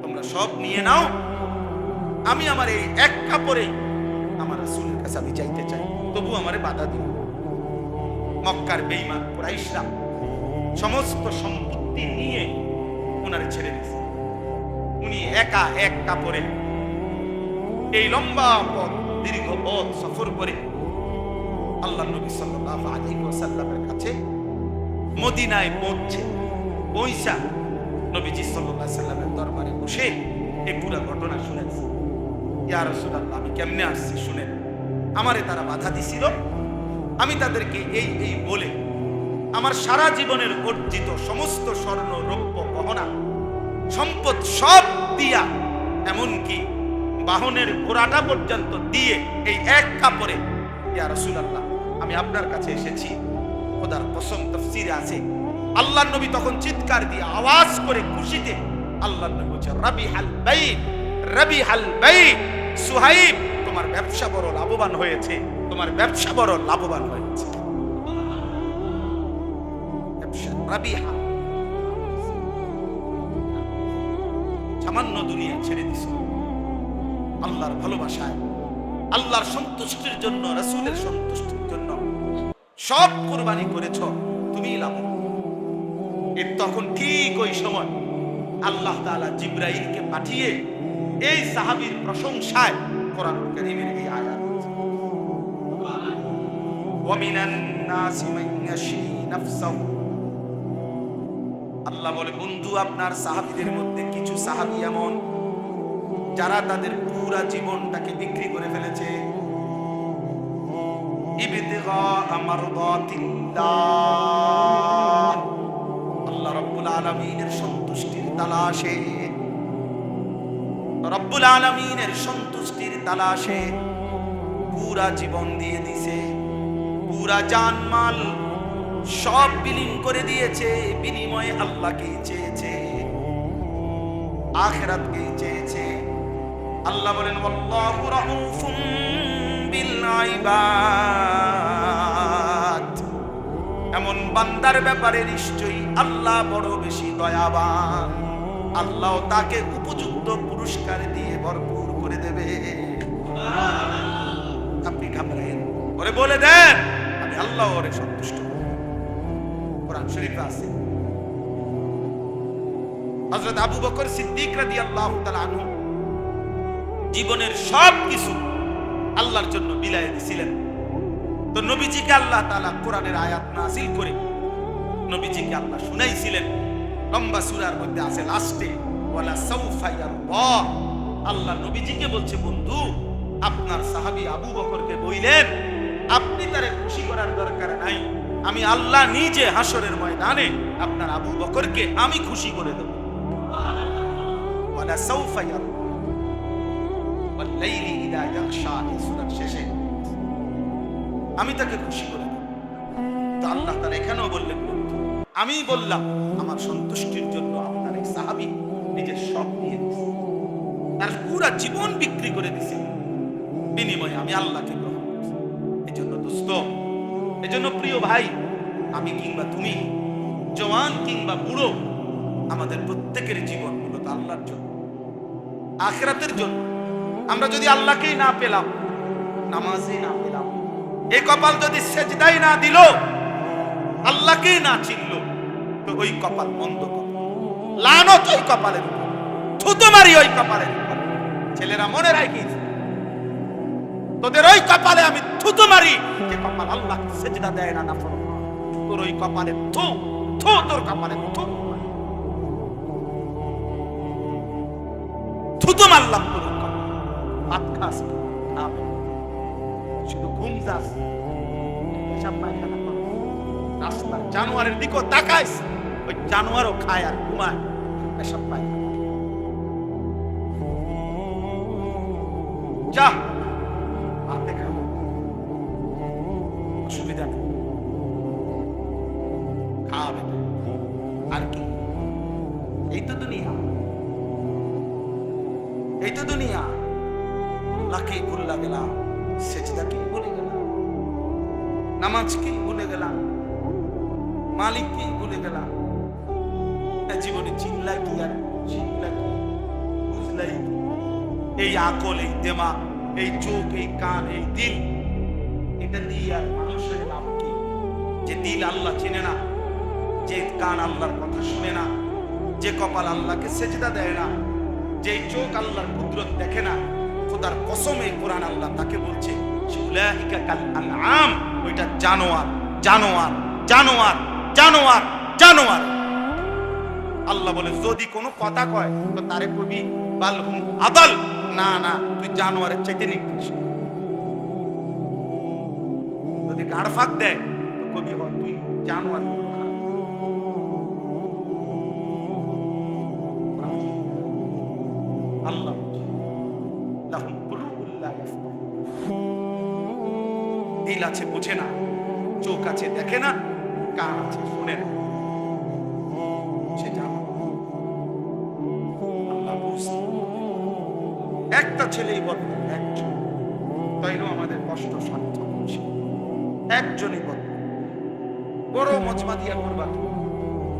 Speaker 1: তোমরা সব নিয়ে নাও, আমি আমার এই এক কাপড়ে আমার রাসূলের কাছে আমি যাইতে চাই, তবু আমারে বাধা দিও। মক্কার বেঈমান কুরাইশরা সমস্ত সম্পত্তি নিয়ে ওনারে ছেড়ে দিয়েছে। উনি একা এক কাপড়ে এই লম্বা পথ, দীর্ঘ পথ সফর করে আল্লাহ নবী সাল্লাল্লাহু আলাইহি ওয়াসাল্লামের কাছে মদিনায় পৌঁছা নবীজি সাল্লাল্লাহু আলাইহি ওয়াসাল্লামের দরবারে বসে এই পুরো ঘটনা শুনেছে। ইয়া রাসূলুল্লাহ, আমি কেমনে আসছি শুনেন, আমারে তারা বাধা দিছিল, আমি তাদেরকে এই বলে আমার সারা জীবনের অর্জিত সমস্ত স্বর্ণ রৌপ্য গহনা সম্পদ সব দিয়া, এমনকি বাহনের ঘোড়াটা পর্যন্ত দিয়ে এই এক কাপড়ে, ইয়া রাসূলুল্লাহ আমি আপনার কাছে এসেছি। খোদার কসম, তাফসীরে আছে আল্লাহর নবী তখন চিৎকার দিয়ে আওয়াজ করে খুশিতে আল্লাহর নবী বলছেন, রাবিহাল বাইত, রাবিহাল বাইত, সুহাইব তোমার ব্যবসা বড় লাভবান হয়েছে, তোমার ব্যবসা বড় লাভবান হয়েছে। ব্যবসা রাবিহা, সামান্য দুনিয়া ছেড়ে দিছ আল্লাহর ভালোবাসায়, আল্লাহর সন্তুষ্টির জন্য, রাসূলের সন্তুষ্টির জন্য সব কুরবানি করেছ, তুমি লাভবান। এর তখন ঠিক ওই সময় আল্লাহ তাআলা জিবরাইলকে পাঠিয়ে এই সাহাবীর প্রশংসায় কোরআনুল কারীমের এই আয়াত, ওয়া মিনান নাসি মান ইয়াশরি নাফসাহু, আল্লাহ বলে বন্ধু আপনার সাহাবীদের মধ্যে কিছু সাহাবী এমন যারা তাদের পুরা জীবনটাকে বিক্রি করে ফেলেছে ইবতিগা মারদাতিল্লাহ, আল্লাহ রাব্বুল আলামিনের সন্তুষ্টির তালাশে, রব্বুল আলামিনের সন্তুষ্টির তালাশে পুরা জীবন দিয়ে দিয়েছে, পুরা জানমাল সব বিলীন করে দিয়েছে, বিনিময়ে আল্লাহকেই চেয়েছে, আখিরাতকেই চেয়েছে। আল্লাহ বলেন ওয়াল্লাহু রাউফুম বিল ইবাদ, এমন বান্দার ব্যাপারে নিশ্চয়ই আল্লাহ বড় বেশি দয়াবান, আল্লাহ তাকে উপযুক্ত পুরস্কার দিয়ে ভরপুর করে দেবে। আপনি ঘাবড়েন, ওরে বলে দেন আমি আল্লাহ ওরে সন্তুষ্ট করব। কোরআন শরীফে আছে হযরত আবু বকর সিদ্দিক রাদিয়াল্লাহু তাআলা আনহু জীবনের সব কিছু আল্লাহর জন্য বিলায় দিয়েছিলেন। তো নবীজিকে আল্লাহ তাআলা কোরআনের আয়াত নাযিল করে নবীজিকে আল্লাহ শুনাইছিলেন। লম্বা সূরার মধ্যে আছে লাস্টে ওয়ালা সাউফা ইয়ারদা, আল্লাহ নবীজিকে বলছে বন্ধু আপনার সাহাবী আবু বকরকে বললেন আপনি তারে খুশি করার দরকার নাই, আমি আল্লাহ নিজে হাসরের ময়দানে আপনার আবু বকরকে আমি খুশি করে দেব। ওয়ালা সাউফা ইয়ারদা ওয়াল লাইলি ইযা ইয়াগশা, এই সূরার শেষে আমি তাকে খুশি করে দেব। তো আল্লাহ তাআলা এখানেও বললেন আমি বললাম আমার সন্তুষ্টির জন্য আপনার এই সাহাবী নিজের সব দিয়ে দিয়েছে, তার পুরো জীবন বিক্রি করে দিয়েছে, বিনিময়ে আমি আল্লাহকে গ্রহণ করছি। এজন্য দোস্ত, এজন্য প্রিয় ভাই, আমি কিংবা তুমি, জওয়ান কিংবা বুড়ো, আমাদের প্রত্যেকের জীবন মূলত আল্লাহর জন্য, আখিরাতের জন্য। আমরা যদি আল্লাহকেই না পেলাম, নামাজই না পেলাম, এই কপাল যদি সেজদাই না দিল, আল্লাহকেই না চিনল, তো ওই কপাল মন্দ কপাল, লানত ওই কপালের উপর, থুতু মারি ওই কপালের উপর। ছেলেরা মনে রাখিস, তোদের ওই কপালে আমি থুতু মারি, যে কপাল আল্লাহকে সেজদা দেয় না, নাফরমান, তোর ওই কপালে থু থু, তোর কপালে থু থুতু মারলাম তোর কপালে। ভাত খাস না, শুধু ঘুম যাস, পেশাব পায়খানা কর, রাস্তার জানোয়ারের দিকেও তাকাইস, ওই জানোয়ারও খায় আর ঘুমায়, পেশাব পায়খানা। যা ভাতে খাবো, অসুবিধা নেই, খাওয়াবে আর কি। এই তো দুনিয়া, এই তো দুনিয়া। আল্লাহকে ভুলে গেলাম, সেজদাকে ভুলে গেলাম, নামাজকে ভুলে গেলাম, মালিককে ভুলে গেলাম। জীবনে চিল্লা কি আর চিল্লা কি বুঝলাই? এই আকল, এই দেমাগ, এই চোখ, এই কান, এই দিল, এটা দিয়ে আর মানুষের লাভ কি? যে দিল আল্লাহ চিনে না, যে কান আল্লাহর কথা শুনে না, যে কপাল আল্লাহকে সেজদা দেয় না, যে চোখ আল্লাহর কুদরত দেখে না, খোদার কসম এই কোরআন আল্লাহ তাকে বলছে উলাইকা কাল আনআম, ওইটা জানোয়ার, জানোয়ার, জানোয়ার, জানোয়ার, জানোয়ার। আল্লাহ বলে যদি কোনো কথা কয় তো তারে কবি বালহুম আদাল, না না তুই জানোয়ারের চাইতে নিকৃষ্ট। যদি গাড় ফাঁক দেয় তো কবি হয় তুই জানোয়ার। আল্লাহ লাহুম কুলুবুন লা ইয়াফকাহুন, দিল আছে বুঝে না, চোখ আছে দেখে না, কান আছে শুনে না, সেটা আল্লাহ বুঝতে। একটা ছেলেই বল, একজন, তাইলেও আমাদের কষ্ট সার্থক হচ্ছে। একজনই বল, বড় মজমা দিয়া করবা,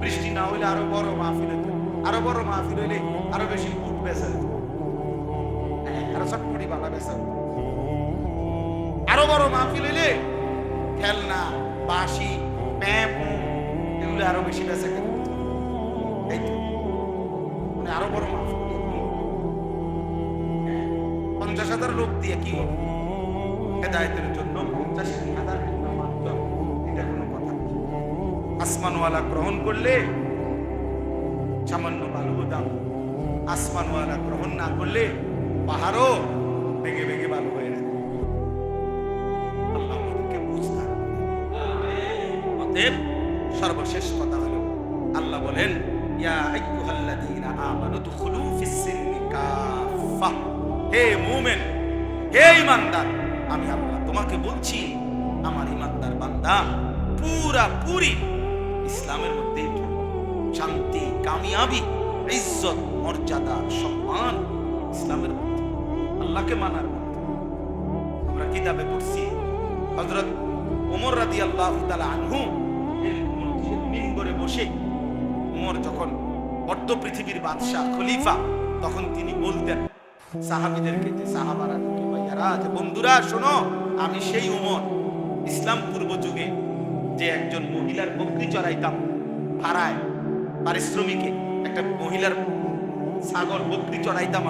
Speaker 1: বৃষ্টি না হইলে আরো বড় মাহফিল হইতো, আরো বড় মাহফিল হইলে আরো বেশি বুট বেচা হইতো, আরো চটপটি বালা বেচা হইতো, আরো বড় মাহফিল হইলে খেলনা, বাঁশি, প্যাপ এগুলো আরো বেশি বেচা খেতে হতো। এই তো মানে আরো বড় মাহফিল 50,000 লোক দিয়ে কি হবে? হেদায়েতের জন্য 50,000 মাত্র, এটা কোনো কথা? আসমানওয়ালা গ্রহণ করলে সামান্য বালু দাম, আসমানওয়ালা গ্রহণ না করলে পাহাড়ও ভেঙে ভেঙে বালু হয়ে যায়। আল্লাহ আমাদেরকে বুঝতে হবে। অতএব সর্বশেষ কথা হলো আল্লাহ বলেন ইয়া আইয়ুহাল্লাযীনা আমানু দুখুলু ফিস-সিলমি কাফা, হে মুমিন, হে ঈমানদার, আমি আল্লাহ তোমাকে বলছি আমার ঈমানদার বান্দা পুরাপুরি ইসলামের মধ্যে শান্তি, কামিয়াবি, ইজ্জত, মর্যাদা, সম্মান ইসলামের মধ্যে, আল্লাহকে মানার মধ্যে। আমরা কিতাবে পড়ছি হযরত ওমর রাদিয়াল্লাহু তাআলা আনহু মিম্বরে বসে, ওমর যখন অর্ধ পৃথিবীর বাদশা, খলিফা, তখন তিনি বলতেন সাহাবীদেরকে যে সাহাবারা, ভাইয়ারা, যে বন্ধুরা শোনো, আমি সেই ওমর ইসলাম পূর্ব যুগে যে একজন মহিলার বকরি চড়াইতাম ভাড়ায়, পারিশ্রমিকে একটা মহিলার ছাগল বকরি চড়াইতাম।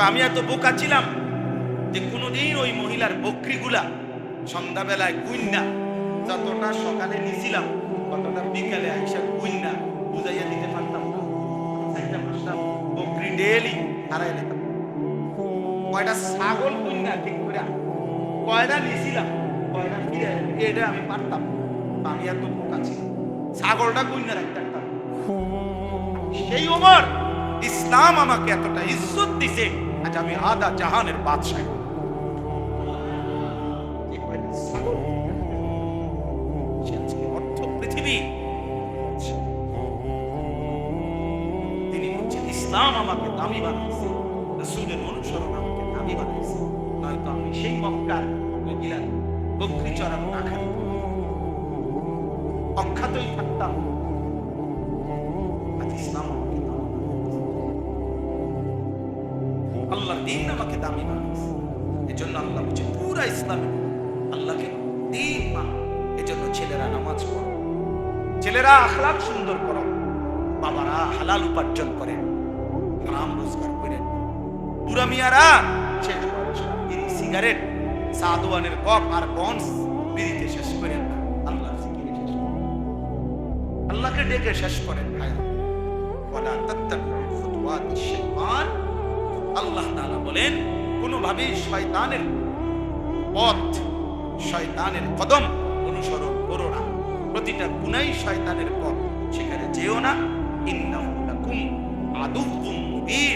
Speaker 1: আমি এত বোকা ছিলাম যে কোনোদিন ওই মহিলার বকরিগুলা সন্ধ্যাবেলায় গুইন্না, যতটা সকালে নিছিলাম ততটা বিকালে আইসা গুইন্না বুঝাইয়া দিতে পারতাম না। বকরি ডেলি হারাই যেতাম। কয়টা ছাগল গুইন্না ঠিক করে কয়টা নিছিলাম, কয়টা ফিরে এটা আমি পারতাম। আমি এত বোকা ছিলাম, ছাগলটা গুইন্না রাখতাম। সেই ওমর ইসলাম আমাকে এতটা ইজ্জত দিছে, আজ আমি আদা জাহানের বাদশাহ। অর্থ পৃথিবী, তিনি বলছেন ইসলাম আমাকে দামি বানাইছে, রাসূলের অনুসরণ আমাকে দামি বানাইছে, নয়তো আমি সেই মক্কার মহিলার বকরি চড়ানো না খাই অখ্যাতই থাকতাম। ইসলাম আমাকে দামি বানাইছে, আল্লাহর দ্বীন আমাকে দামি বানাইছে। এজন্য আল্লাহ বলছে পুরা ইসলামে আল্লাহকে দ্বীন মান। এজন্য ছেলেরা নামাজ পড়ো, ছেলেরা আখলাক সুন্দর করো, বাবারা হালাল উপার্জন করেন, হারাম রোজগার করেন, বুড়া মিয়ারা শেষ বয়স বিড়ি, সিগারেট, সাদওয়ানের কপ আর বন্স বিড়িতে শেষ করেন না, আল্লাহর জিকিরে শেষ করেন, আল্লাহকে ডেকে শেষ করেন। ভাইয়া ওয়ালা তাত্তাবিউ খুতুওয়াতিশ শাইতান, আল্লাহ তাআলা বলেন কোনোভাবেই শয়তানের পথ, শয়তানের কদম অনুসরণ করো না। প্রতিটা গুনাহই শয়তানের পথ, সেখানে যেও না। ইন্নাহু লাকুম আদুউম মুবিন।